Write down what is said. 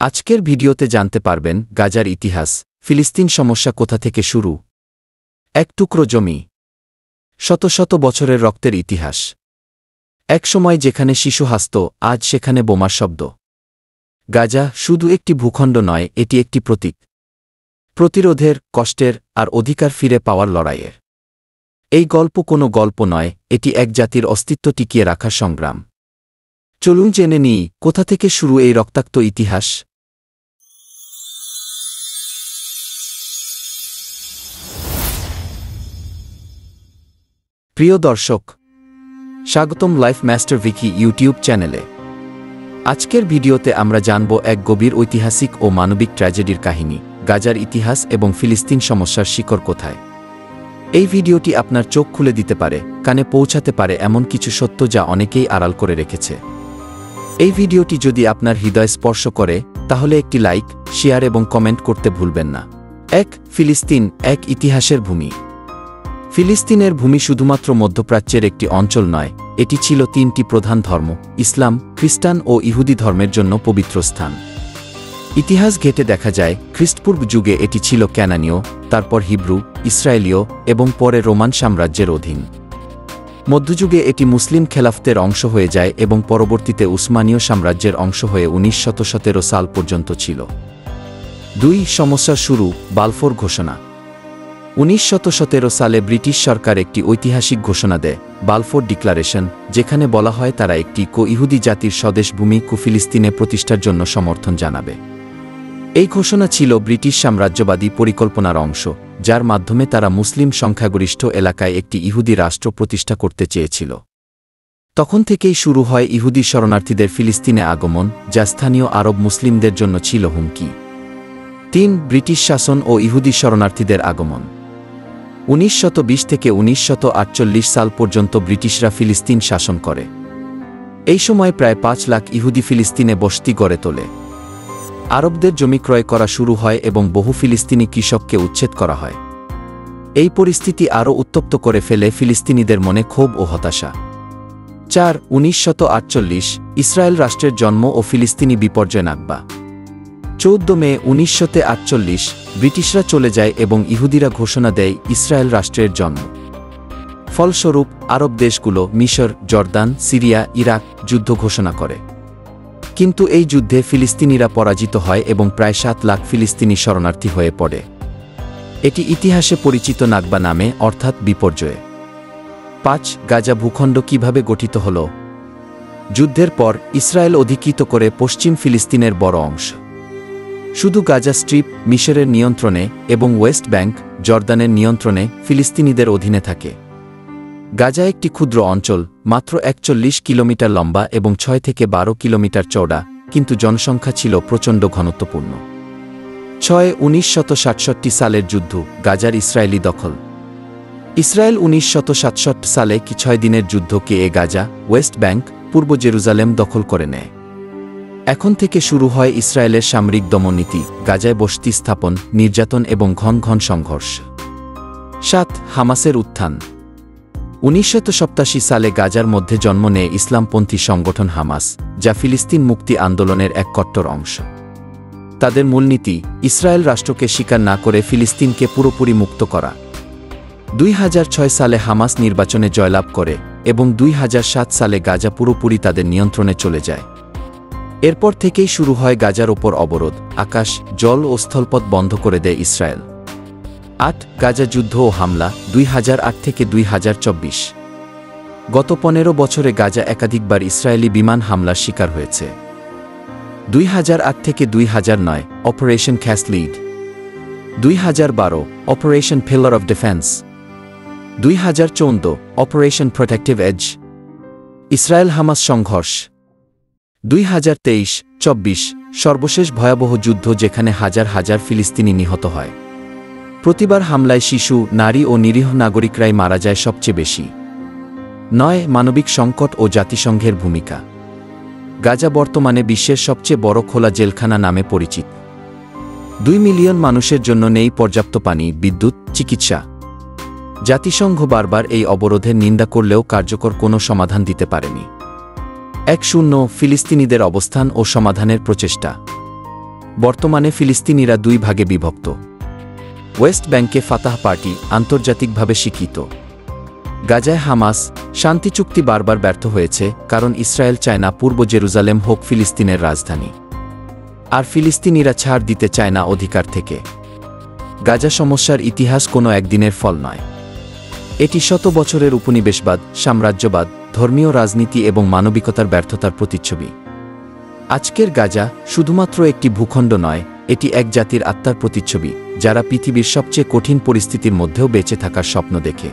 আজকের ভিডিওতে জানতে পারবেন গাজার ইতিহাস, ফিলিস্তিন সমস্যা কোথা থেকে শুরু, এক টুকরো জমি, শত শত বছরের রক্তের ইতিহাস, এক সময় যেখানে শিশু হাসত আজ সেখানে বোমার শব্দ। গাজা শুধু একটি ভূখণ্ড নয়, এটি একটি প্রতীক, প্রতিরোধের, কষ্টের আর অধিকার ফিরে পাওয়ার লড়াইয়ের। এই গল্প কোনো গল্প নয়, এটি এক জাতির অস্তিত্ব টিকিয়ে রাখার সংগ্রাম। চলুন জেনে নিই কোথা থেকে শুরু এই রক্তাক্ত ইতিহাস। প্রিয় দর্শক, স্বাগতম লাইফ মাস্টার ভিকি ইউটিউব চ্যানেলে। আজকের ভিডিওতে আমরা জানব এক গভীর ঐতিহাসিক ও মানবিক ট্র্যাজেডির কাহিনী, গাজার ইতিহাস এবং ফিলিস্তিন সমস্যার শিকড় কোথায়। এই ভিডিওটি আপনার চোখ খুলে দিতে পারে, কানে পৌঁছাতে পারে এমন কিছু সত্য যা অনেকেই আড়াল করে রেখেছে। এই ভিডিওটি যদি আপনার হৃদয় স্পর্শ করে তাহলে একটি লাইক, শেয়ার এবং কমেন্ট করতে ভুলবেন না। ফিলিস্তিন, এক ইতিহাসের ভূমি। ফিলিস্তিনের ভূমি শুধুমাত্র মধ্যপ্রাচ্যের একটি অঞ্চল নয়, এটি ছিল তিনটি প্রধান ধর্ম, ইসলাম, খ্রিস্টান ও ইহুদি ধর্মের জন্য পবিত্র স্থান। ইতিহাস ঘেঁটে দেখা যায় খ্রিস্টপূর্ব যুগে এটি ছিল ক্যানানীয়, তারপর হিব্রু, ইসরায়েলীয় এবং পরে রোমান সাম্রাজ্যের অধীন। মধ্যযুগে এটি মুসলিম খেলাফতের অংশ হয়ে যায় এবং পরবর্তীতে উসমানীয় সাম্রাজ্যের অংশ হয়ে 1917 সাল পর্যন্ত ছিল। সমস্যার শুরু, বালফোর ঘোষণা। 1917 সালে ব্রিটিশ সরকার একটি ঐতিহাসিক ঘোষণা দেয়, বালফোর ডিক্লারেশন, যেখানে বলা হয় তারা একটি ইহুদি জাতির স্বদেশ ভূমি ফিলিস্তিনে প্রতিষ্ঠার জন্য সমর্থন জানাবে। এই ঘোষণা ছিল ব্রিটিশ সাম্রাজ্যবাদী পরিকল্পনার অংশ, যার মাধ্যমে তারা মুসলিম সংখ্যাগরিষ্ঠ এলাকায় একটি ইহুদি রাষ্ট্র প্রতিষ্ঠা করতে চেয়েছিল। তখন থেকেই শুরু হয় ইহুদি শরণার্থীদের ফিলিস্তিনে আগমন, যা স্থানীয় আরব মুসলিমদের জন্য ছিল হুমকি। ব্রিটিশ শাসন ও ইহুদি শরণার্থীদের আগমন। 1920 থেকে 1948 সাল পর্যন্ত ব্রিটিশরা ফিলিস্তিন শাসন করে। এই সময় প্রায় 5 লাখ ইহুদি ফিলিস্তিনে বসতি গড়ে তোলে। আরবদের জমি ক্রয় করা শুরু হয় এবং বহু ফিলিস্তিনি কৃষককে উচ্ছেদ করা হয়। এই পরিস্থিতি আরও উত্তপ্ত করে ফেলে ফিলিস্তিনিদের মনে ক্ষোভ ও হতাশা। 1948 ইসরায়েল রাষ্ট্রের জন্ম ও ফিলিস্তিনি বিপর্যয় নাকবা। 14 মে 1948 ব্রিটিশরা চলে যায় এবং ইহুদিরা ঘোষণা দেয় ইসরায়েল রাষ্ট্রের জন্ম। ফলস্বরূপ আরব দেশগুলো মিশর, জর্দান, সিরিয়া, ইরাক যুদ্ধ ঘোষণা করে। কিন্তু এই যুদ্ধে ফিলিস্তিনিরা পরাজিত হয় এবং প্রায় 7 লাখ ফিলিস্তিনি শরণার্থী হয়ে পড়ে। এটি ইতিহাসে পরিচিত নাকবা নামে, অর্থাৎ বিপর্যয়ে। গাজা ভূখণ্ড কিভাবে গঠিত হল। যুদ্ধের পর ইসরায়েল অধিকৃত করে পশ্চিম ফিলিস্তিনের বড় অংশ। শুধু গাজা স্ট্রিপ মিশরের নিয়ন্ত্রণে এবং ওয়েস্ট ব্যাংক জর্দানের নিয়ন্ত্রণে ফিলিস্তিনিদের অধীনে থাকে। গাজা একটি ক্ষুদ্র অঞ্চল, মাত্র 41 কিলোমিটার লম্বা এবং 6 থেকে 12 কিলোমিটার চওড়া, কিন্তু জনসংখ্যা ছিল প্রচণ্ড ঘনত্বপূর্ণ। 1967 সালের যুদ্ধ, গাজার ইসরায়েলি দখল। ইসরায়েল 1967 সালে 6 দিনের যুদ্ধকে গাজা, ওয়েস্ট ব্যাংক, পূর্ব জেরুজালেম দখল করে নেয়। এখন থেকে শুরু হয় ইসরায়েলের সামরিক দমননীতি, গাজায় বসতি স্থাপন, নির্যাতন এবং ঘন ঘন সংঘর্ষ। হামাসের উত্থান। 1987 সালে গাজার মধ্যে জন্ম নেয় ইসলামপন্থী সংগঠন হামাস, যা ফিলিস্তিন মুক্তি আন্দোলনের এক কট্টর অংশ। তাদের মূলনীতি ইসরায়েল রাষ্ট্রকে স্বীকার না করে ফিলিস্তিনকে পুরোপুরি মুক্ত করা। 2006 সালে হামাস নির্বাচনে জয়লাভ করে এবং 2007 সালে গাজা পুরোপুরি তাদের নিয়ন্ত্রণে চলে যায়। এরপর থেকেই শুরু হয় গাজার ওপর অবরোধ, আকাশ, জল ও স্থলপথ বন্ধ করে দেয় ইসরায়েল। গাজা যুদ্ধ ও হামলা 2008 থেকে 2024। গত 15 বছরে গাজা একাধিকবার ইসরায়েলি বিমান হামলার শিকার হয়েছে। 2008 থেকে 2009 operation cast lead, 2012 operation pillar of defence, 2014 operation protective edge. Israel Hamas সংঘর্ষ 2023-24 সর্বশেষ ভয়াবহ যুদ্ধ, যেখানে হাজার হাজার ফিলিস্তিনি নিহত হয়। প্রতিবার হামলায় শিশু, নারী ও নিরীহ নাগরিকরাই মারা যায় সবচেয়ে বেশি। মানবিক সংকট ও জাতিসংঘের ভূমিকা। গাজা বর্তমানে বিশ্বের সবচেয়ে বড় খোলা জেলখানা নামে পরিচিত। 2 মিলিয়ন মানুষের জন্য নেই পর্যাপ্ত পানি, বিদ্যুৎ, চিকিৎসা। জাতিসংঘ বারবার এই অবরোধের নিন্দা করলেও কার্যকর কোনো সমাধান দিতে পারেনি। ফিলিস্তিনিদের অবস্থান ও সমাধানের প্রচেষ্টা। বর্তমানে ফিলিস্তিনিরা দুই ভাগে বিভক্ত। ওয়েস্ট ব্যাংকে ফাতাহ পার্টি আন্তর্জাতিকভাবে স্বীকৃত। গাজায় হামাস শান্তি চুক্তি বারবার ব্যর্থ হয়েছে, কারণ ইসরায়েল চায় না পূর্ব জেরুজালেম হোক ফিলিস্তিনের রাজধানী, আর ফিলিস্তিনিরা ছাড় দিতে চায় না অধিকার থেকে। গাজা সমস্যার ইতিহাস কোনো একদিনের ফল নয়। এটি শত বছরের উপনিবেশবাদ, সাম্রাজ্যবাদ, ধর্মীয় রাজনীতি এবং মানবিকতার ব্যর্থতার প্রতিচ্ছবি। আজকের গাজা শুধুমাত্র একটি ভূখণ্ড নয়, এটি এক জাতির আত্মার প্রতিচ্ছবি, যারা পৃথিবীর সবচেয়ে কঠিন পরিস্থিতির মধ্যেও বেঁচে থাকার স্বপ্ন দেখে।